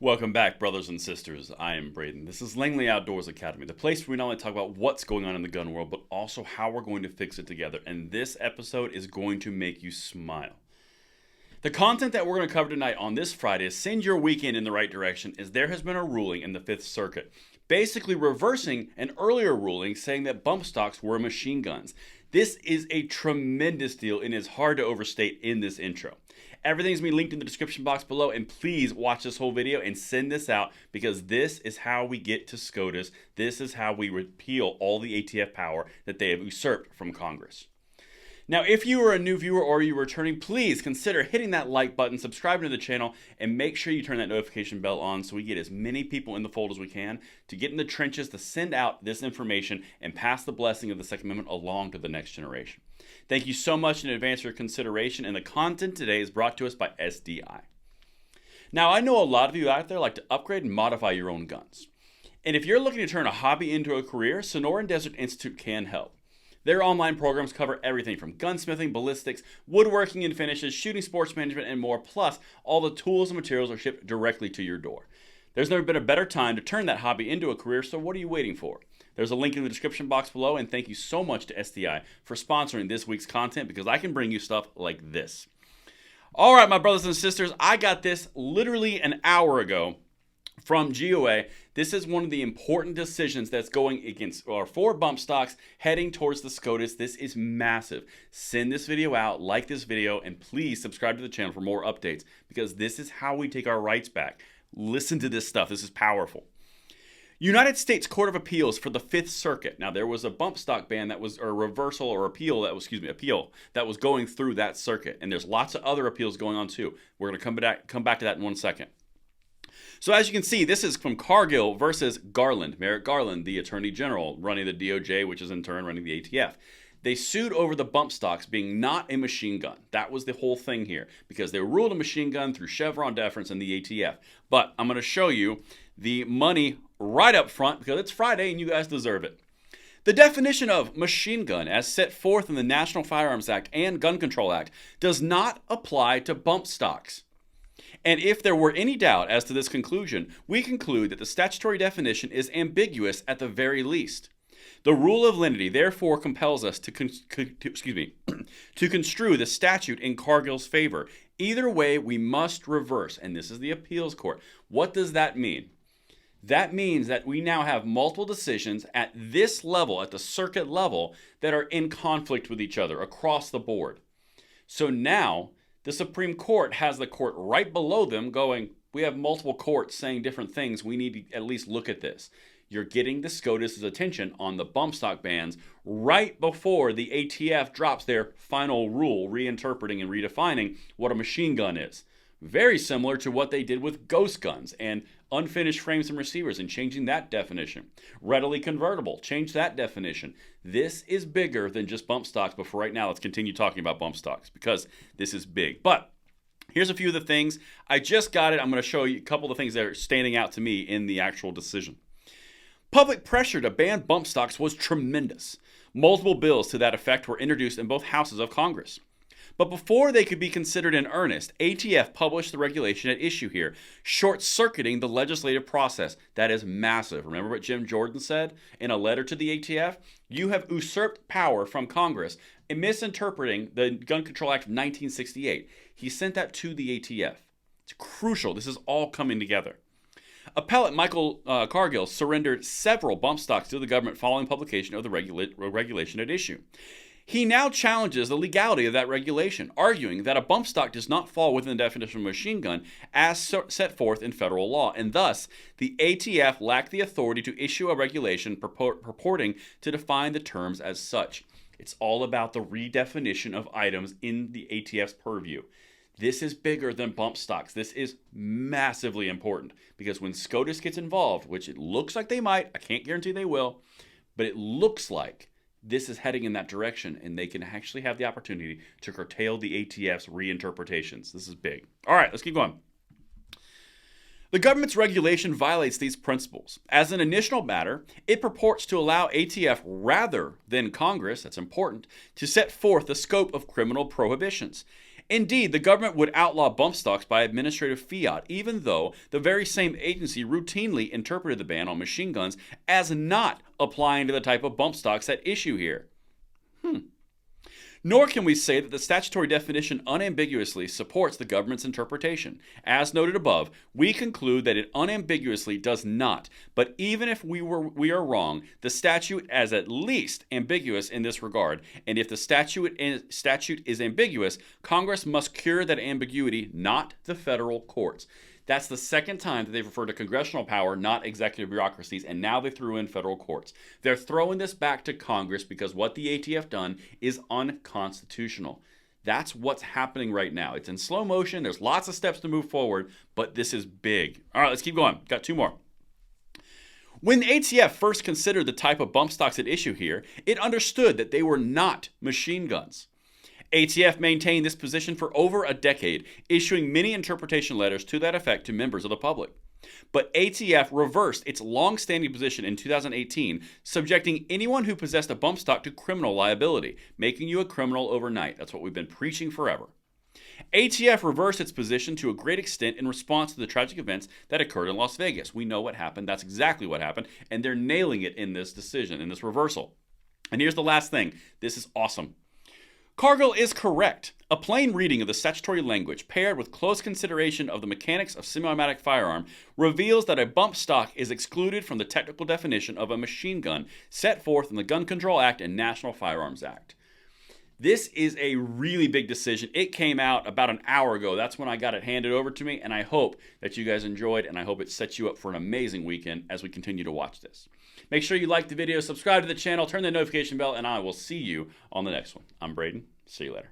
Welcome back, brothers and sisters. I am Braden. This is Langley Outdoors Academy, the place where we not only talk about what's going on in the gun world, but also how we're going to fix it together. And this episode is going to make you smile. The content that we're going to cover tonight on this Friday is send your weekend in the right direction, as there has been a ruling in the Fifth Circuit, basically reversing an earlier ruling saying that bump stocks were machine guns. This is a tremendous deal and is hard to overstate in this intro. Everything's going to be linked in the description box below, and please watch this whole video and send this out, because this is how we get to SCOTUS. This is how we repeal all the ATF power that they have usurped from Congress. Now, if you are a new viewer or you're returning, please consider hitting that like button, subscribing to the channel, and make sure you turn that notification bell on so we get as many people in the fold as we can to get in the trenches to send out this information and pass the blessing of the Second Amendment along to the next generation. Thank you so much in advance for your consideration, and the content today is brought to us by SDI. Now, I know a lot of you out there like to upgrade and modify your own guns. And if you're looking to turn a hobby into a career, Sonoran Desert Institute can help. Their online programs cover everything from gunsmithing, ballistics, woodworking and finishes, shooting, sports management, and more. Plus, all the tools and materials are shipped directly to your door. There's never been a better time to turn that hobby into a career, so what are you waiting for? There's a link in the description box below, and thank you so much to SDI for sponsoring this week's content, because I can bring you stuff like this. All right, my brothers and sisters, I got this literally an hour ago from GOA. This is one of the important decisions that's going against or for bump stocks heading towards the SCOTUS. This is massive. Send this video out, like this video, and please subscribe to the channel for more updates, because this is how we take our rights back. Listen to this stuff. This is powerful. United States Court of Appeals for the Fifth Circuit. Now, there was a bump stock ban that was, or reversal or appeal that was, appeal that was going through that circuit. And there's lots of other appeals going on too. We're going to come back to that in 1 second. So as you can see, this is from Cargill versus Garland. Merrick Garland, the Attorney General running the DOJ, which is in turn running the ATF. They sued over the bump stocks being not a machine gun. That was the whole thing here, because they were ruled a machine gun through Chevron deference and the ATF. But I'm going to show you the money right up front, because it's Friday and you guys deserve it. The definition of machine gun, as set forth in the National Firearms Act and Gun Control Act, does not apply to bump stocks. And if there were any doubt as to this conclusion, we conclude that the statutory definition is ambiguous at the very least. The rule of lenity therefore compels us to construe the statute in Cargill's favor. Either way, we must reverse, and this is the appeals court. What does that mean? That means that we now have multiple decisions at this level, at the circuit level, that are in conflict with each other across the board. So now the Supreme Court has the court right below them going, we have multiple courts saying different things. We need to at least look at this. You're getting the SCOTUS's attention on the bump stock bans right before the ATF drops their final rule, reinterpreting and redefining what a machine gun is. Very similar to what they did with ghost guns and unfinished frames and receivers, and changing that definition. Readily convertible, change that definition. This is bigger than just bump stocks, but for right now, let's continue talking about bump stocks, because this is big. But here's a few of the things. I just got it. I'm going to show you a couple of the things that are standing out to me in the actual decision. Public pressure to ban bump stocks was tremendous. Multiple bills to that effect were introduced in both houses of Congress. But before they could be considered in earnest, ATF published the regulation at issue here, short-circuiting the legislative process. That is massive. Remember what Jim Jordan said in a letter to the ATF? You have usurped power from Congress in misinterpreting the Gun Control Act of 1968. He sent that to the ATF. It's crucial. This is all coming together. Appellate Michael Cargill surrendered several bump stocks to the government following publication of the regulation at issue. He now challenges the legality of that regulation, arguing that a bump stock does not fall within the definition of machine gun as set forth in federal law, and thus the ATF lacked the authority to issue a regulation purporting to define the terms as such. It's all about the redefinition of items in the ATF's purview. This is bigger than bump stocks. This is massively important, because when SCOTUS gets involved, which it looks like they might, I can't guarantee they will, but it looks like this is heading in that direction, and they can actually have the opportunity to curtail the ATF's reinterpretations. This is big. All right, let's keep going. The government's regulation violates these principles. As an initial matter, it purports to allow ATF rather than Congress, that's important, to set forth the scope of criminal prohibitions. Indeed, the government would outlaw bump stocks by administrative fiat, even though the very same agency routinely interpreted the ban on machine guns as not applying to the type of bump stocks at issue here. Nor can we say that the statutory definition unambiguously supports the government's interpretation. As noted above, we conclude that it unambiguously does not, but even if we are wrong, the statute is at least ambiguous in this regard, and if the statute is ambiguous, Congress must cure that ambiguity, not the federal courts. That's the second time that they've referred to congressional power, not executive bureaucracies, and now they threw in federal courts. They're throwing this back to Congress because what the ATF done is unconstitutional. That's what's happening right now. It's in slow motion. There's lots of steps to move forward, but this is big. All right, let's keep going. Got two more. When the ATF first considered the type of bump stocks at issue here, it understood that they were not machine guns. ATF maintained this position for over a decade, issuing many interpretation letters to that effect to members of the public. But ATF reversed its long-standing position in 2018, subjecting anyone who possessed a bump stock to criminal liability, making you a criminal overnight. That's what we've been preaching forever. ATF reversed its position to a great extent in response to the tragic events that occurred in Las Vegas. We know what happened. That's exactly what happened, and they're nailing it in this decision, in this reversal. And here's the last thing. This is awesome. Cargill is correct. A plain reading of the statutory language, paired with close consideration of the mechanics of semi-automatic firearm, reveals that a bump stock is excluded from the technical definition of a machine gun set forth in the Gun Control Act and National Firearms Act. This is a really big decision. It came out about an hour ago. That's when I got it handed over to me, and I hope that you guys enjoyed, and I hope it sets you up for an amazing weekend as we continue to watch this. Make sure you like the video, subscribe to the channel, turn the notification bell, and I will see you on the next one. I'm Braden. See you later.